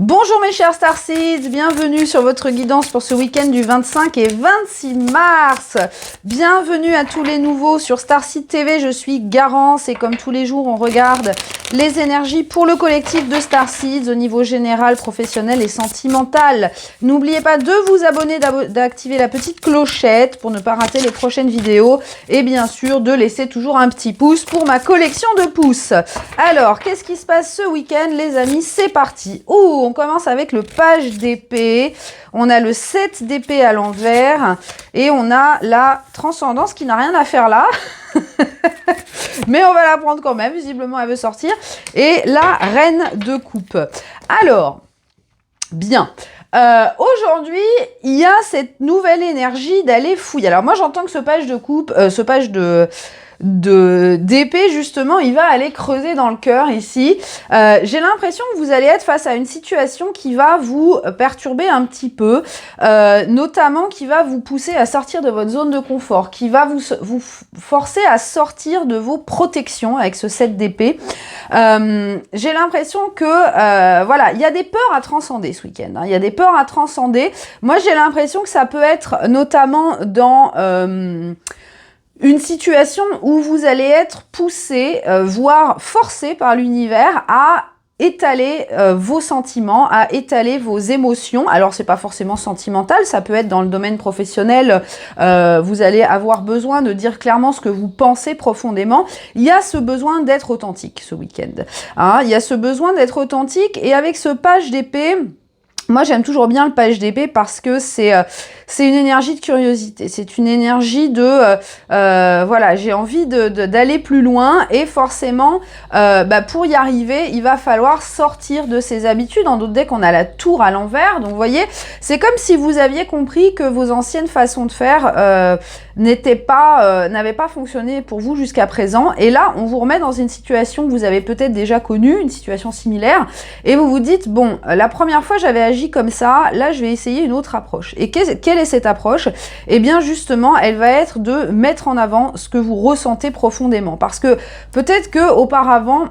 Bonjour mes chers Starseeds, bienvenue sur votre guidance pour ce week-end du 25 et 26 mars. Bienvenue à tous les nouveaux sur Starseed TV, je suis Garance et comme tous les jours on regarde les énergies pour le collectif de Starseeds au niveau général, professionnel et sentimental. N'oubliez pas de vous abonner, d'activer la petite clochette pour ne pas rater les prochaines vidéos et bien sûr de laisser toujours un petit pouce pour ma collection de pouces. Alors, qu'est-ce qui se passe ce week-end les amis? C'est parti. On commence avec le page d'épée. On a le 7 d'épée à l'envers et on a la transcendance qui n'a rien à faire là. Mais on va la prendre quand même, visiblement elle veut sortir. Et la reine de coupe. Alors, bien. Aujourd'hui, il y a cette nouvelle énergie d'aller fouiller. Alors moi j'entends que ce page de coupe, ce page d'épée justement, il va aller creuser dans le cœur ici. J'ai l'impression que vous allez être face à une situation qui va vous perturber un petit peu, notamment qui va vous pousser à sortir de votre zone de confort, qui va vous forcer à sortir de vos protections avec ce 7 d'épée. J'ai l'impression que voilà, il y a des peurs à transcender ce week-end, hein. Il y a des peurs à transcender. Moi j'ai l'impression que ça peut être notamment dans une situation où vous allez être poussé, voire forcé par l'univers à étaler vos sentiments, à étaler vos émotions. Alors c'est pas forcément sentimental, ça peut être dans le domaine professionnel, vous allez avoir besoin de dire clairement ce que vous pensez profondément. Il y a ce besoin d'être authentique ce week-end, hein, il y a ce besoin d'être authentique et avec ce page d'épée, moi, j'aime toujours bien le page d'épée parce que c'est une énergie de curiosité. C'est une énergie de voilà, j'ai envie d'aller plus loin et forcément, pour y arriver, il va falloir sortir de ses habitudes. En d'autres decks, on a la tour à l'envers. Donc, vous voyez, c'est comme si vous aviez compris que vos anciennes façons de faire n'avaient pas fonctionné pour vous jusqu'à présent. Et là, on vous remet dans une situation que vous avez peut-être déjà connue, une situation similaire. Et vous vous dites, bon, la première fois, j'avais agi comme ça, là je vais essayer une autre approche. Et quelle est cette approche? Eh bien justement, elle va être de mettre en avant ce que vous ressentez profondément. Parce que peut-être que auparavant,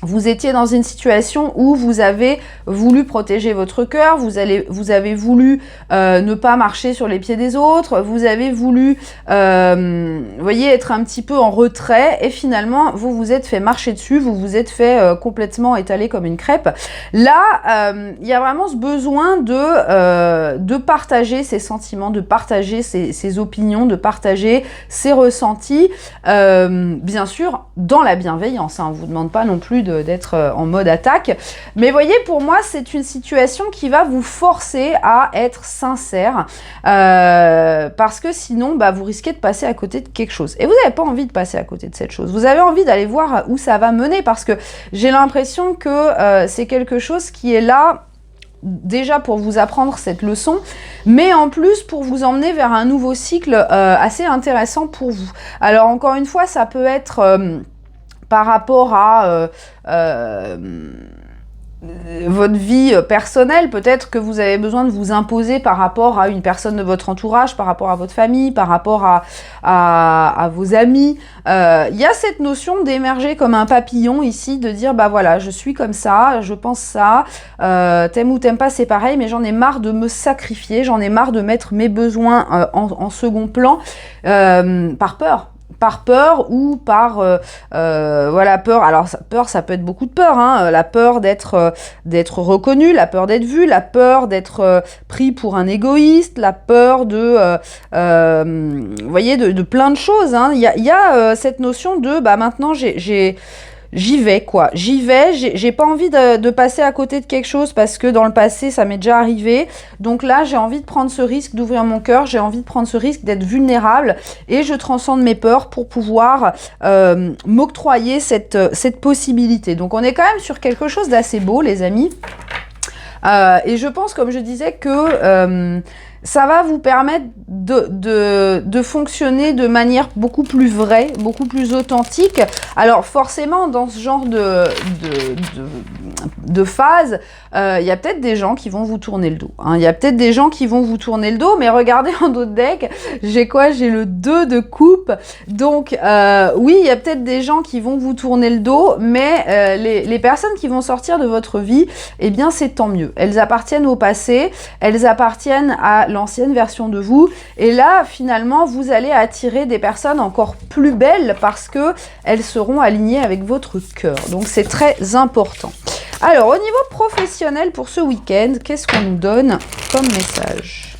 vous étiez dans une situation où vous avez voulu protéger votre cœur, vous avez voulu ne pas marcher sur les pieds des autres, vous avez voulu, voyez, être un petit peu en retrait et finalement, vous vous êtes fait marcher dessus, vous vous êtes fait complètement étaler comme une crêpe. Là, il y a vraiment ce besoin de partager ses sentiments, de partager ses opinions, de partager ses ressentis, bien sûr, dans la bienveillance. Hein, on ne vous demande pas non plus d'être en mode attaque. Mais voyez, pour moi, c'est une situation qui va vous forcer à être sincère parce que sinon, vous risquez de passer à côté de quelque chose. Et vous n'avez pas envie de passer à côté de cette chose. Vous avez envie d'aller voir où ça va mener parce que j'ai l'impression que c'est quelque chose qui est là déjà pour vous apprendre cette leçon, mais en plus pour vous emmener vers un nouveau cycle assez intéressant pour vous. Alors encore une fois, ça peut être par rapport à votre vie personnelle, peut-être que vous avez besoin de vous imposer par rapport à une personne de votre entourage, par rapport à votre famille, par rapport à vos amis. Il y a cette notion d'émerger comme un papillon ici, de dire voilà, je suis comme ça, je pense ça, t'aimes ou t'aimes pas, c'est pareil, mais j'en ai marre de me sacrifier, j'en ai marre de mettre mes besoins en second plan par peur. Par peur ou par voilà, peur. Alors peur, ça peut être beaucoup de peur, hein. La peur d'être reconnu, la peur d'être vu, la peur d'être pris pour un égoïste, la peur de vous voyez, de plein de choses, hein. Il y a cette notion de maintenant j'y vais, quoi. J'y vais, j'ai pas envie de passer à côté de quelque chose parce que dans le passé, ça m'est déjà arrivé. Donc là, j'ai envie de prendre ce risque d'ouvrir mon cœur, j'ai envie de prendre ce risque d'être vulnérable et je transcende mes peurs pour pouvoir m'octroyer cette possibilité. Donc on est quand même sur quelque chose d'assez beau, les amis. Et je pense, comme je disais, que ça va vous permettre de fonctionner de manière beaucoup plus vraie, beaucoup plus authentique. Alors forcément, dans ce genre de phase, il y a peut-être des gens qui vont vous tourner le dos. Hein. Il y a peut-être des gens qui vont vous tourner le dos, mais regardez en dos de deck, j'ai quoi? J'ai le 2 de coupe. Donc oui, il y a peut-être des gens qui vont vous tourner le dos, mais les personnes qui vont sortir de votre vie, eh bien c'est tant mieux. Elles appartiennent au passé, elles appartiennent à l'ancienne version de vous. Et là, finalement, vous allez attirer des personnes encore plus belles parce que elles seront alignées avec votre cœur. Donc c'est très important. Alors, au niveau professionnel pour ce week-end, qu'est-ce qu'on nous donne comme message?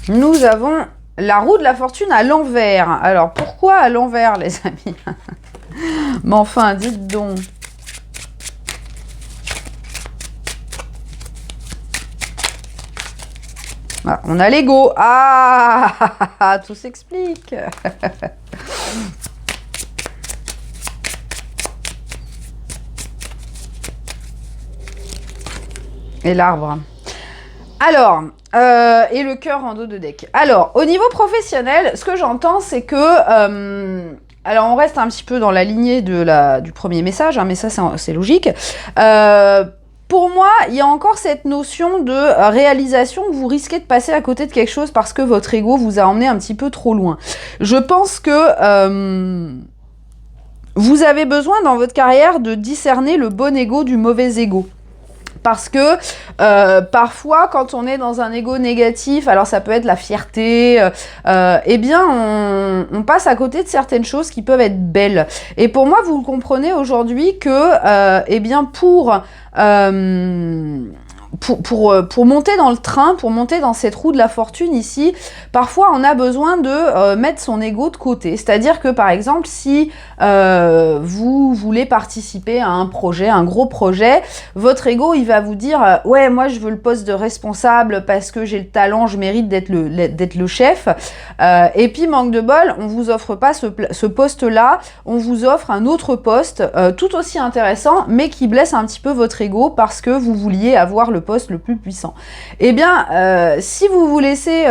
Nous avons la roue de la fortune à l'envers. Alors, pourquoi à l'envers, les amis? Mais enfin, dites donc. Ah, on a l'ego. Ah, tout s'explique. Et l'arbre. Alors, et le cœur en dos de deck. Alors, au niveau professionnel, ce que j'entends, c'est que... alors, on reste un petit peu dans la lignée du premier message, hein, mais ça, c'est logique. Pour moi, il y a encore cette notion de réalisation que vous risquez de passer à côté de quelque chose parce que votre ego vous a emmené un petit peu trop loin. Je pense que vous avez besoin dans votre carrière de discerner le bon ego du mauvais ego. Parce que parfois, quand on est dans un ego négatif, alors ça peut être la fierté, eh bien, on passe à côté de certaines choses qui peuvent être belles. Et pour moi, vous le comprenez aujourd'hui que, eh bien, pour monter dans le train, pour monter dans cette roue de la fortune ici, parfois on a besoin de mettre son ego de côté. C'est-à-dire que par exemple, si vous voulez participer à un projet, un gros projet, votre ego il va vous dire ouais, moi je veux le poste de responsable parce que j'ai le talent, je mérite d'être le chef. Et puis manque de bol, on vous offre pas ce poste-là, on vous offre un autre poste tout aussi intéressant, mais qui blesse un petit peu votre ego parce que vous vouliez avoir le poste le plus puissant. Eh bien, si vous vous laissez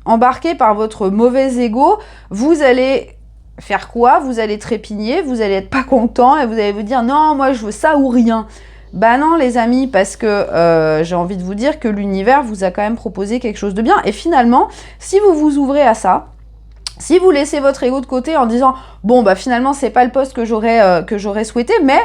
embarquer par votre mauvais ego, vous allez faire quoi? Vous allez trépigner, vous allez être pas content et vous allez vous dire non, moi je veux ça ou rien. Bah non les amis, parce que j'ai envie de vous dire que l'univers vous a quand même proposé quelque chose de bien. Et finalement, si vous vous ouvrez à ça, si vous laissez votre ego de côté en disant bon bah finalement c'est pas le poste que j'aurais souhaité, mais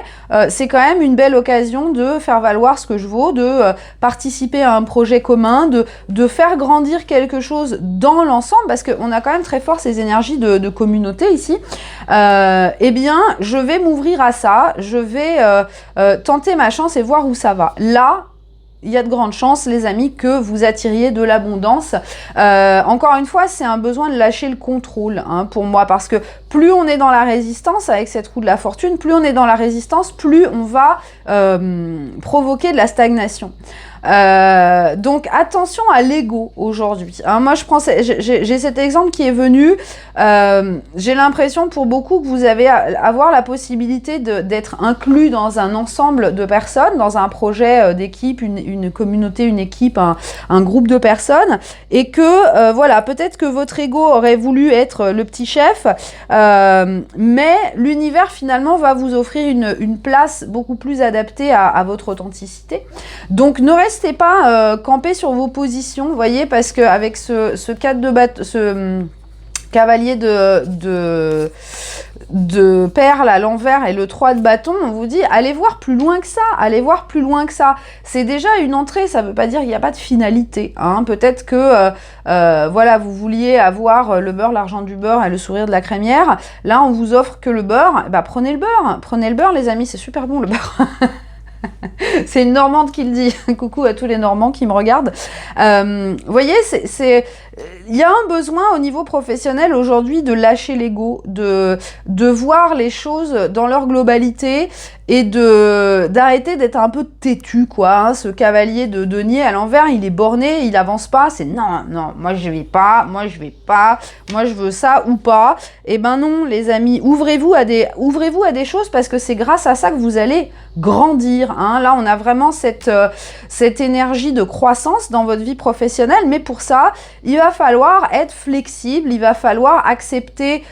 c'est quand même une belle occasion de faire valoir ce que je vaux, de participer à un projet commun, de faire grandir quelque chose dans l'ensemble, parce qu'on a quand même très fort ces énergies de communauté ici. Eh bien je vais m'ouvrir à ça, je vais tenter ma chance et voir où ça va. Là, il y a de grandes chances, les amis, que vous attiriez de l'abondance. Encore une fois, c'est un besoin de lâcher le contrôle hein, pour moi, parce que plus on est dans la résistance avec cette roue de la fortune, plus on est dans la résistance, plus on va provoquer de la stagnation. Donc attention à l'ego aujourd'hui. Hein, moi j'ai cet exemple qui est venu. J'ai l'impression pour beaucoup que vous allez avoir la possibilité d'être inclus dans un ensemble de personnes, dans un projet d'équipe, une communauté, une équipe, un groupe de personnes, et que voilà, peut-être que votre ego aurait voulu être le petit chef, mais l'univers finalement va vous offrir une place beaucoup plus adaptée à votre authenticité. Donc ne restez pas campé sur vos positions, vous voyez, parce qu'avec ce 4 de bâton, ce cavalier de perles à l'envers et le 3 de bâton, on vous dit allez voir plus loin que ça, allez voir plus loin que ça. C'est déjà une entrée, ça ne veut pas dire qu'il n'y a pas de finalité. Hein. Peut-être que voilà, vous vouliez avoir le beurre, l'argent du beurre et le sourire de la crémière. Là, on vous offre que le beurre. Bah, prenez le beurre les amis, c'est super bon le beurre. C'est une Normande qui le dit. Coucou à tous les Normands qui me regardent. Vous voyez, il y a un besoin au niveau professionnel aujourd'hui de lâcher l'ego, de voir les choses dans leur globalité et d'arrêter d'être un peu têtu, quoi. Hein. Ce cavalier de denier à l'envers, il est borné, il avance pas. C'est non, moi je vais pas, moi je veux ça ou pas. Eh ben non, les amis, ouvrez-vous à des choses parce que c'est grâce à ça que vous allez grandir. Hein. Là, on a vraiment cette énergie de croissance dans votre vie professionnelle, mais pour ça, il va falloir être flexible, il va falloir accepter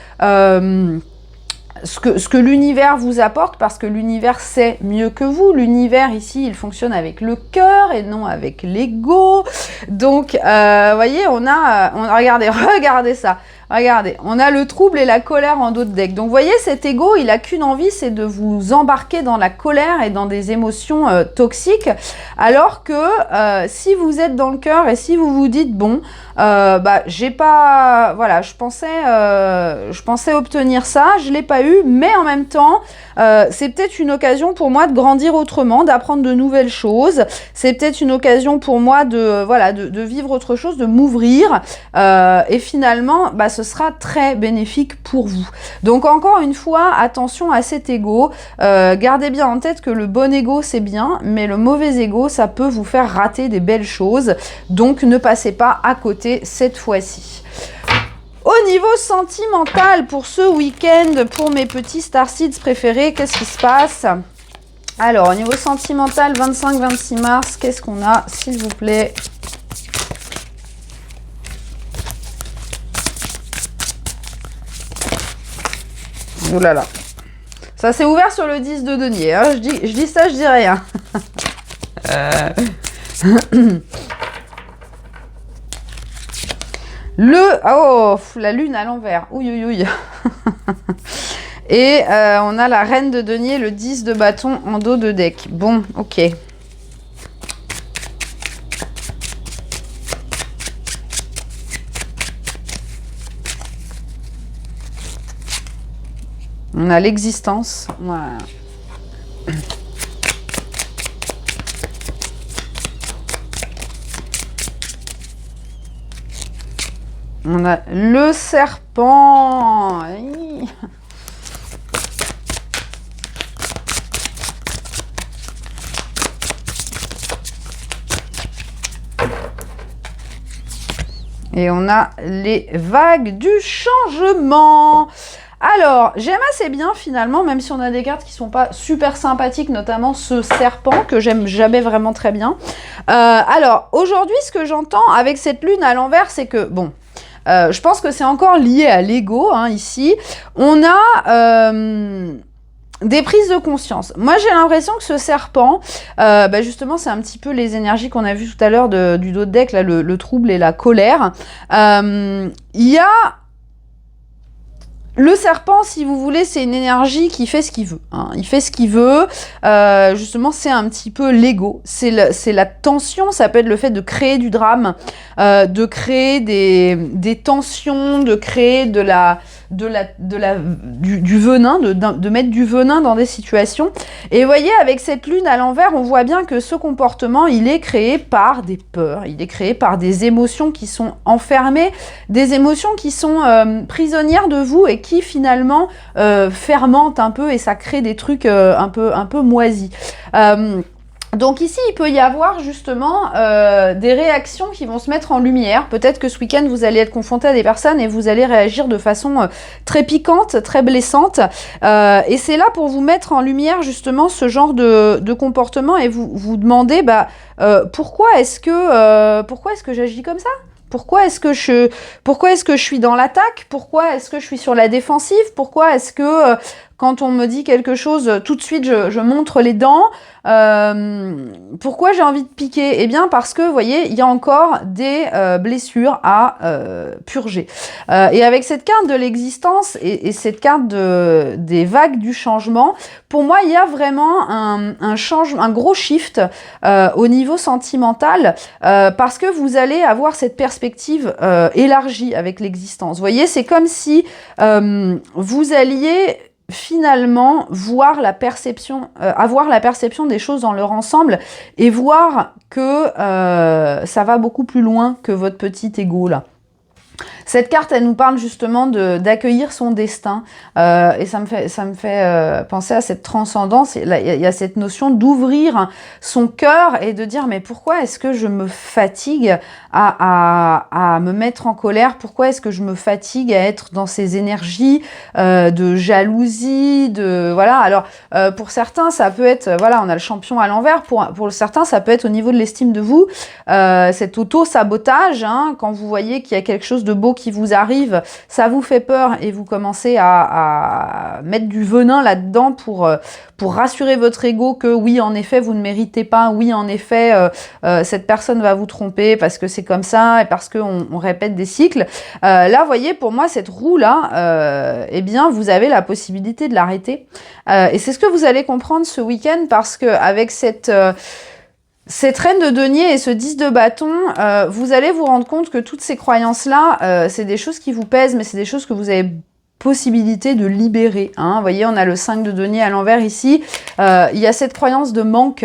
ce que l'univers vous apporte, parce que l'univers sait mieux que vous. L'univers ici, il fonctionne avec le cœur et non avec l'ego. Donc, voyez, regardez ça. Regardez, on a le trouble et la colère en dos de deck. Donc, vous voyez, cet ego, il a qu'une envie, c'est de vous embarquer dans la colère et dans des émotions toxiques. Alors que si vous êtes dans le cœur et si vous vous dites, bon, j'ai pas... Voilà, je pensais obtenir ça, je l'ai pas eu, mais en même temps, c'est peut-être une occasion pour moi de grandir autrement, d'apprendre de nouvelles choses. C'est peut-être une occasion pour moi de vivre autre chose, de m'ouvrir. Et finalement, ce sera très bénéfique pour vous. Donc encore une fois, attention à cet ego. Gardez bien en tête que le bon ego, c'est bien, mais le mauvais ego, ça peut vous faire rater des belles choses. Donc ne passez pas à côté cette fois-ci. Au niveau sentimental, pour ce week-end, pour mes petits Starseeds préférés, qu'est-ce qui se passe? Alors, au niveau sentimental, 25-26 mars, qu'est-ce qu'on a, s'il vous plaît? Ouh là là. Ça s'est ouvert sur le 10 de denier. Hein. Je dis ça, je dis rien. La lune à l'envers. Ouïe, ouïe, ouïe. Et on a la reine de denier, le 10 de bâton en dos de deck. Bon, ok. On a l'existence. Voilà. On a le serpent. Et on a les vagues du changement. Alors, j'aime assez bien finalement, même si on a des cartes qui sont pas super sympathiques, notamment ce serpent que j'aime jamais vraiment très bien. Alors, aujourd'hui, ce que j'entends avec cette lune à l'envers, c'est que, bon, je pense que c'est encore lié à l'ego, hein, ici. On a... des prises de conscience. Moi, j'ai l'impression que ce serpent, justement, c'est un petit peu les énergies qu'on a vues tout à l'heure du dos de deck, là, le trouble et la colère. Il y a... Le serpent, si vous voulez, c'est une énergie qui fait ce qu'il veut. Hein. Il fait ce qu'il veut. Justement, c'est un petit peu l'ego. C'est la tension. Ça peut être le fait de créer du drame, de créer des tensions, de créer du venin, de mettre du venin dans des situations. Et vous voyez, avec cette lune à l'envers, on voit bien que ce comportement, il est créé par des peurs. Il est créé par des émotions qui sont enfermées, des émotions qui sont prisonnières de vous et qui finalement fermentent un peu et ça crée des trucs un peu moisis. Donc ici, il peut y avoir justement des réactions qui vont se mettre en lumière. Peut-être que ce week-end, vous allez être confronté à des personnes et vous allez réagir de façon très piquante, très blessante. Et c'est là pour vous mettre en lumière justement ce genre de comportement et vous demander pourquoi est-ce que j'agis comme ça ? Pourquoi est-ce que je suis dans l'attaque? Pourquoi est-ce que je suis sur la défensive? Pourquoi est-ce que quand on me dit quelque chose, tout de suite je montre les dents? Pourquoi j'ai envie de piquer? Eh bien parce que, vous voyez, il y a encore des blessures à purger. Et avec cette carte de l'existence et cette carte des vagues du changement, pour moi, il y a vraiment un gros shift au niveau sentimental parce que vous allez avoir cette perspective élargie avec l'existence. Vous voyez, c'est comme si vous alliez finalement avoir la perception des choses dans leur ensemble et voir que ça va beaucoup plus loin que votre petit ego là. Cette carte, elle nous parle justement d'accueillir son destin et ça me fait penser à cette transcendance. Il y a cette notion d'ouvrir son cœur et de dire mais pourquoi est-ce que je me fatigue à me mettre en colère? Pourquoi est-ce que je me fatigue à être dans ces énergies de jalousie, voilà. Alors pour certains, ça peut être voilà, on a le champion à l'envers. Pour certains, ça peut être au niveau de l'estime de vous, cet auto-sabotage, hein, quand vous voyez qu'il y a quelque chose de beau qui vous arrive, ça vous fait peur et vous commencez à mettre du venin là-dedans pour rassurer votre ego que oui, en effet, vous ne méritez pas, oui, en effet, cette personne va vous tromper parce que c'est comme ça et parce qu'on répète des cycles. Là, vous voyez, pour moi, cette roue-là, eh bien, vous avez la possibilité de l'arrêter. Et c'est ce que vous allez comprendre ce week-end parce qu'avec cette reine de denier et ce 10 de bâton, vous allez vous rendre compte que toutes ces croyances-là, c'est des choses qui vous pèsent, mais c'est des choses que vous avez possibilité de libérer. Hein. Vous voyez, on a le 5 de denier à l'envers ici. Il y a cette croyance de manque.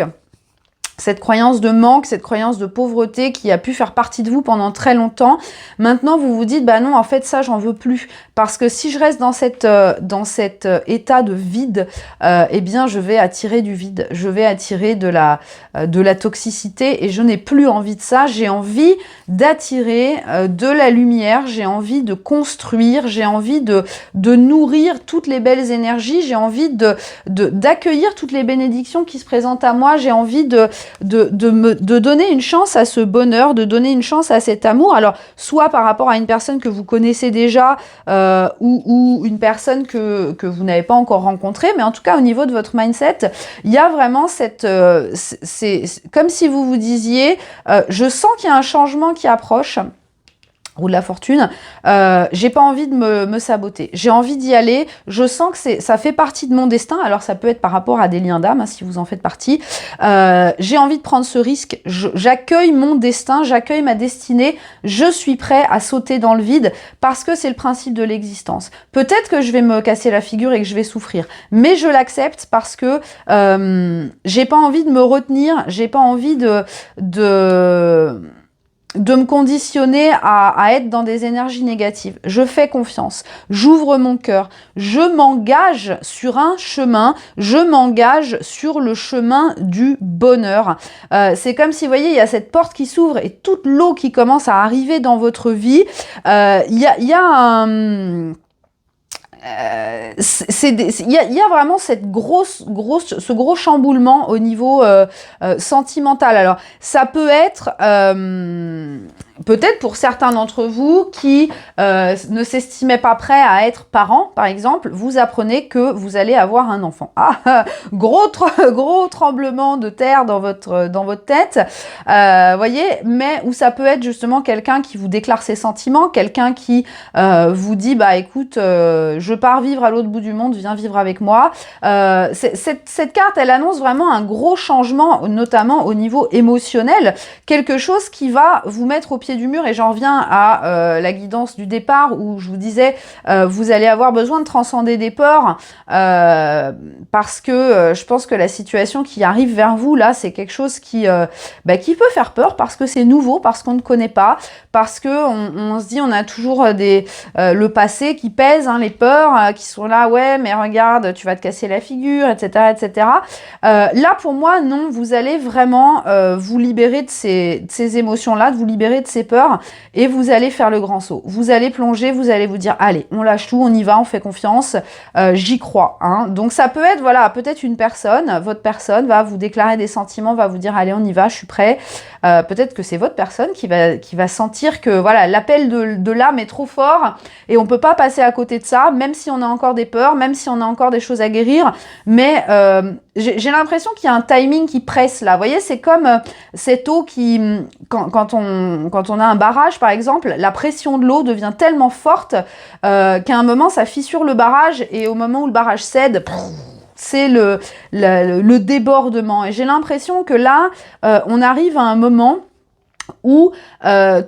Cette croyance de pauvreté qui a pu faire partie de vous pendant très longtemps. Maintenant, vous vous dites, bah non, en fait, ça, j'en veux plus. Parce que si je reste dans cet état de vide, eh bien, je vais attirer du vide. Je vais attirer de la toxicité et je n'ai plus envie de ça. J'ai envie d'attirer de la lumière. J'ai envie de construire. J'ai envie de nourrir toutes les belles énergies. J'ai envie d'accueillir toutes les bénédictions qui se présentent à moi. J'ai envie de donner une chance à ce bonheur, de donner une chance à cet amour. Alors, soit par rapport à une personne que vous connaissez déjà ou une personne que vous n'avez pas encore rencontrée, mais en tout cas, au niveau de votre mindset, il y a vraiment c'est comme si vous vous disiez, je sens qu'il y a un changement qui approche. Ou de la fortune, j'ai pas envie de me saboter. J'ai envie d'y aller. Je sens que ça fait partie de mon destin. Alors, ça peut être par rapport à des liens d'âme, hein, si vous en faites partie. J'ai envie de prendre ce risque. J'accueille mon destin, j'accueille ma destinée. Je suis prêt à sauter dans le vide parce que c'est le principe de l'existence. Peut-être que je vais me casser la figure et que je vais souffrir, mais je l'accepte parce que j'ai pas envie de me retenir. J'ai pas envie de me conditionner à être dans des énergies négatives. Je fais confiance, j'ouvre mon cœur, je m'engage sur un chemin, je m'engage sur le chemin du bonheur. C'est comme si, vous voyez, il y a cette porte qui s'ouvre et toute l'eau qui commence à arriver dans votre vie. Il y a un... il y a vraiment ce gros chamboulement au niveau sentimental. Alors, ça peut être peut-être pour certains d'entre vous qui ne s'estimaient pas prêts à être parents, par exemple, vous apprenez que vous allez avoir un enfant. Ah, gros tremblement de terre dans votre tête, voyez, mais où ça peut être justement quelqu'un qui vous déclare ses sentiments, quelqu'un qui vous dit, bah écoute, je pars vivre à l'autre bout du monde, viens vivre avec moi. Cette carte, elle annonce vraiment un gros changement, notamment au niveau émotionnel, quelque chose qui va vous mettre au pied du mur, et j'en reviens à la guidance du départ où je vous disais, vous allez avoir besoin de transcender des peurs, parce que je pense que la situation qui arrive vers vous, là, c'est quelque chose qui peut faire peur, parce que c'est nouveau, parce qu'on ne connaît pas, parce que on se dit, on a toujours le passé qui pèse, hein, les peurs qui sont là, ouais, mais regarde, tu vas te casser la figure, etc., etc. Là, pour moi, non, vous allez vraiment vous libérer de ces émotions-là, de vous libérer de ces peurs, et vous allez faire le grand saut. Vous allez plonger, vous allez vous dire, allez, on lâche tout, on y va, on fait confiance, j'y crois. Hein. Donc, ça peut être, voilà, peut-être une personne, votre personne va vous déclarer des sentiments, va vous dire, allez, on y va, je suis prêt. Peut-être que c'est votre personne qui va sentir que, voilà, l'appel de l'âme est trop fort, et on peut pas passer à côté de ça, même si on a encore des peurs, même si on a encore des choses à guérir, mais j'ai l'impression qu'il y a un timing qui presse là. Vous voyez, c'est comme cette eau qui, quand on a un barrage par exemple, la pression de l'eau devient tellement forte qu'à un moment ça fissure le barrage, et au moment où le barrage cède, c'est le débordement. Et j'ai l'impression que là, on arrive à un moment où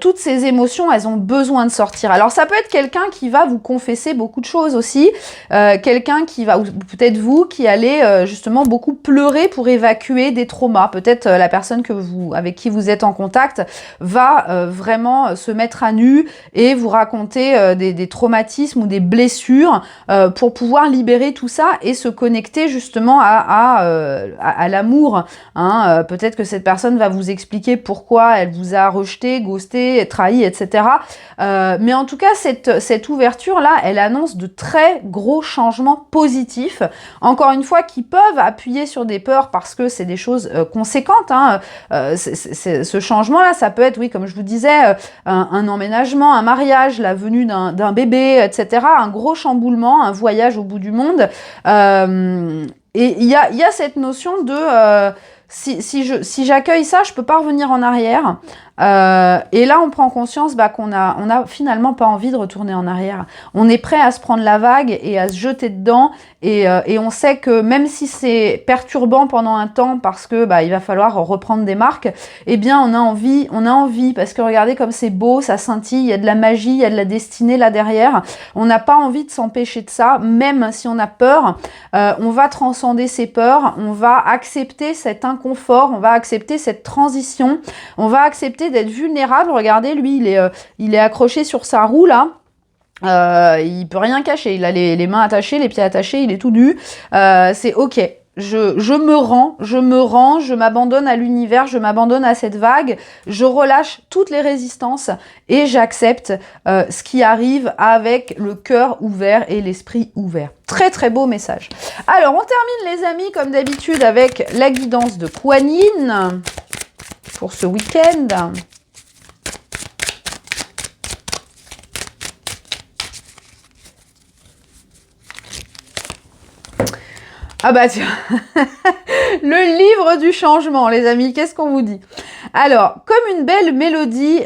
toutes ces émotions, elles ont besoin de sortir. Alors ça peut être quelqu'un qui va vous confesser beaucoup de choses aussi, quelqu'un qui va, ou peut-être vous, qui allez justement beaucoup pleurer pour évacuer des traumas. Peut-être la personne avec qui vous êtes en contact va vraiment se mettre à nu et vous raconter des traumatismes ou des blessures pour pouvoir libérer tout ça et se connecter justement à l'amour. Hein. Peut-être que cette personne va vous expliquer pourquoi elle vous a rejeté, ghosté, trahi, etc. Mais en tout cas, cette ouverture-là, elle annonce de très gros changements positifs, encore une fois, qui peuvent appuyer sur des peurs parce que c'est des choses conséquentes. Hein. Ce changement-là, ça peut être, oui, comme je vous disais, un emménagement, un mariage, la venue d'un bébé, etc. Un gros chamboulement, un voyage au bout du monde. Et il y a cette notion de... si j'accueille ça, je peux pas revenir en arrière. Et là, on prend conscience qu'on a finalement pas envie de retourner en arrière. On est prêt à se prendre la vague et à se jeter dedans. Et on sait que même si c'est perturbant pendant un temps parce que il va falloir reprendre des marques, eh bien on a envie parce que regardez comme c'est beau, ça scintille, il y a de la magie, il y a de la destinée là derrière. On n'a pas envie de s'empêcher de ça, même si on a peur. On va transcender ces peurs, on va accepter cet inconfort, on va accepter cette transition, on va accepter d'être vulnérable. Regardez, lui, il est accroché sur sa roue là. Il peut rien cacher, il a les mains attachées, les pieds attachés, il est tout nu. C'est ok. Je me rends, je m'abandonne à l'univers, je m'abandonne à cette vague, je relâche toutes les résistances et j'accepte ce qui arrive avec le cœur ouvert et l'esprit ouvert. Très très beau message. Alors on termine les amis comme d'habitude avec la guidance de Kuan Yin pour ce week-end. Ah bah tiens, le livre du changement, les amis, qu'est-ce qu'on vous dit? Alors, comme une belle mélodie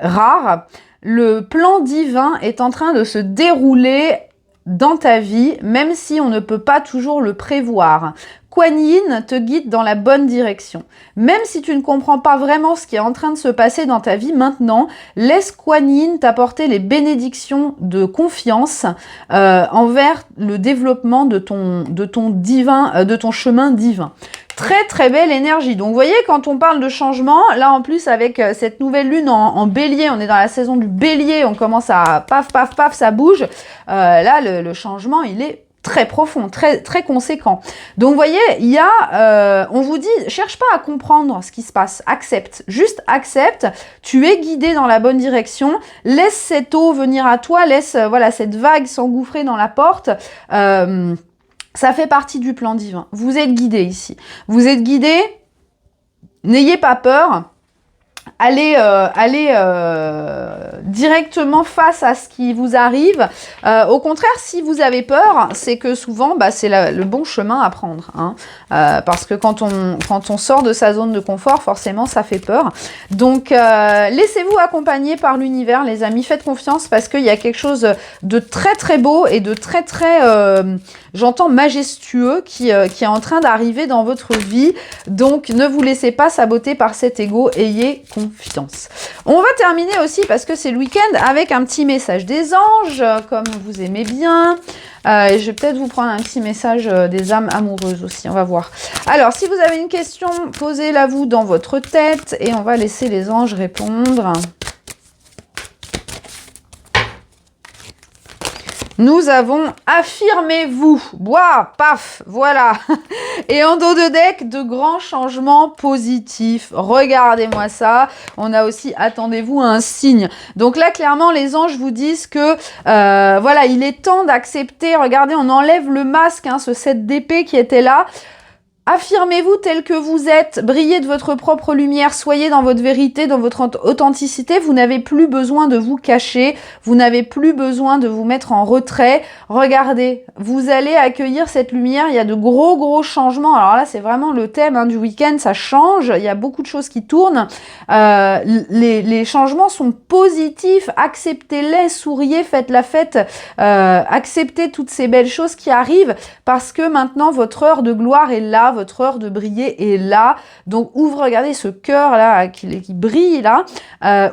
rare, le plan divin est en train de se dérouler dans ta vie, même si on ne peut pas toujours le prévoir. Kuan Yin te guide dans la bonne direction. Même si tu ne comprends pas vraiment ce qui est en train de se passer dans ta vie maintenant, laisse Kuan Yin t'apporter les bénédictions de confiance envers le développement de ton chemin divin. Très très belle énergie. Donc vous voyez, quand on parle de changement, là en plus avec cette nouvelle lune en bélier, on est dans la saison du bélier, on commence à paf paf paf, ça bouge. Là le changement il est très profond, très très conséquent. Donc vous voyez, il y a, on vous dit, cherche pas à comprendre ce qui se passe, accepte, juste accepte, tu es guidé dans la bonne direction, laisse cette eau venir à toi, laisse voilà cette vague s'engouffrer dans la porte. Ça fait partie du plan divin. Vous êtes guidé ici. Vous êtes guidé, n'ayez pas peur. Allez directement face à ce qui vous arrive. Au contraire, si vous avez peur, c'est que souvent, c'est le bon chemin à prendre. Hein. Parce que quand on sort de sa zone de confort, forcément, ça fait peur. Donc, laissez-vous accompagner par l'univers, les amis. Faites confiance parce qu'il y a quelque chose de très, très beau et de très, très, j'entends majestueux qui est en train d'arriver dans votre vie. Donc, ne vous laissez pas saboter par cet ego. Ayez confiance. On va terminer aussi, parce que c'est le week-end, avec un petit message des anges, comme vous aimez bien. Et je vais peut-être vous prendre un petit message des âmes amoureuses aussi, on va voir. Alors, si vous avez une question, posez-la vous dans votre tête et on va laisser les anges répondre. Nous avons affirmez-vous. Bois, paf, voilà. Et en dos de deck, de grands changements positifs. Regardez-moi ça. On a aussi attendez-vous à un signe. Donc là, clairement, les anges vous disent que voilà, il est temps d'accepter. Regardez, on enlève le masque, hein, ce 7 d'épée qui était là. Affirmez-vous tel que vous êtes, brillez de votre propre lumière, soyez dans votre vérité, dans votre authenticité, vous n'avez plus besoin de vous cacher, vous n'avez plus besoin de vous mettre en retrait. Regardez, vous allez accueillir cette lumière, il y a de gros changements. Alors là, c'est vraiment le thème du week-end, ça change, il y a beaucoup de choses qui tournent. Les changements sont positifs, acceptez-les, souriez, faites la fête, acceptez toutes ces belles choses qui arrivent parce que maintenant, votre heure de gloire est là, votre heure de briller est là. Donc ouvrez, regardez ce cœur là qui brille là,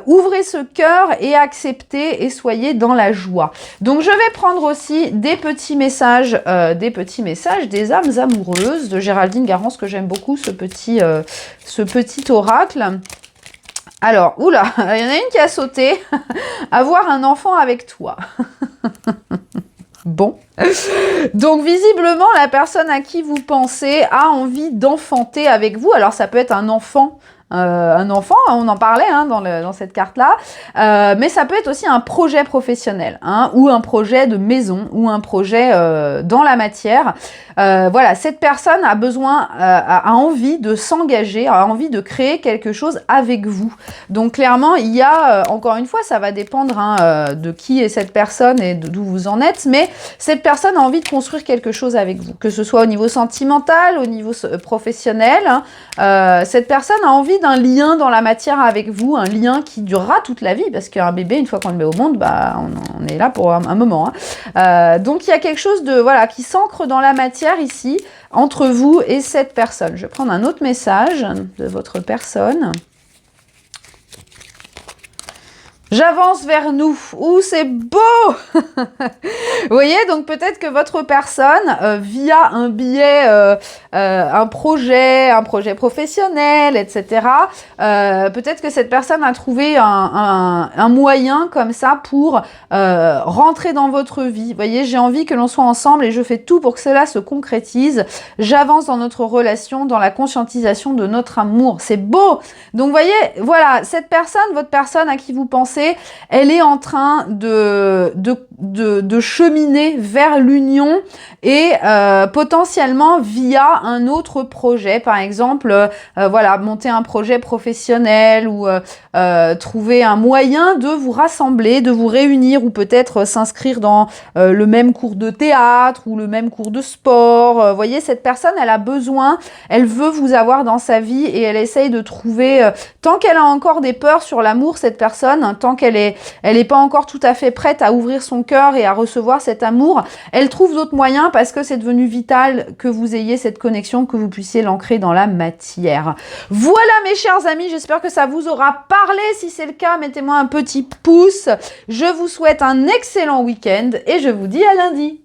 ouvrez ce cœur et acceptez et soyez dans la joie. Donc je vais prendre aussi des petits messages des âmes amoureuses de Géraldine Garance, que j'aime beaucoup, ce petit oracle. Alors, oula, il y en a une qui a sauté. Avoir un enfant avec toi. Bon. Donc, visiblement, la personne à qui vous pensez a envie d'enfanter avec vous. Alors, ça peut être un enfant, on en parlait hein, dans cette carte-là, mais ça peut être aussi un projet professionnel, hein, ou un projet de maison, ou un projet dans la matière. Voilà, cette personne a besoin, a envie de s'engager, a envie de créer quelque chose avec vous. Donc clairement, il y a, encore une fois, ça va dépendre hein, de qui est cette personne et d'où vous en êtes, mais cette personne a envie de construire quelque chose avec vous, que ce soit au niveau sentimental, au niveau professionnel. Hein, cette personne a envie d'un lien dans la matière avec vous, un lien qui durera toute la vie, parce qu'un bébé, une fois qu'on le met au monde, bah, on est là pour un moment. Hein. Donc il y a quelque chose de voilà qui s'ancre dans la matière ici, entre vous et cette personne. Je vais prendre un autre message de votre personne. J'avance vers nous. Ouh, c'est beau. Vous voyez, donc peut-être que votre personne, via un biais, un projet professionnel, etc., peut-être que cette personne a trouvé un moyen comme ça pour rentrer dans votre vie. Vous voyez, j'ai envie que l'on soit ensemble et je fais tout pour que cela se concrétise. J'avance dans notre relation, dans la conscientisation de notre amour. C'est beau. Donc, vous voyez, voilà, cette personne, votre personne à qui vous pensez, elle est en train de cheminer vers l'union et potentiellement via un autre projet, par exemple, voilà, monter un projet professionnel ou trouver un moyen de vous rassembler, de vous réunir ou peut-être s'inscrire dans le même cours de théâtre ou le même cours de sport. Vous voyez, cette personne, elle a besoin, elle veut vous avoir dans sa vie et elle essaye de trouver, tant qu'elle a encore des peurs sur l'amour, cette personne, tant qu'elle est pas encore tout à fait prête à ouvrir son cœur et à recevoir cet amour, elle trouve d'autres moyens parce que c'est devenu vital que vous ayez cette connexion, que vous puissiez l'ancrer dans la matière. Voilà mes chers amis, j'espère que ça vous aura parlé. Si c'est le cas, mettez-moi un petit pouce. Je vous souhaite un excellent week-end et je vous dis à lundi.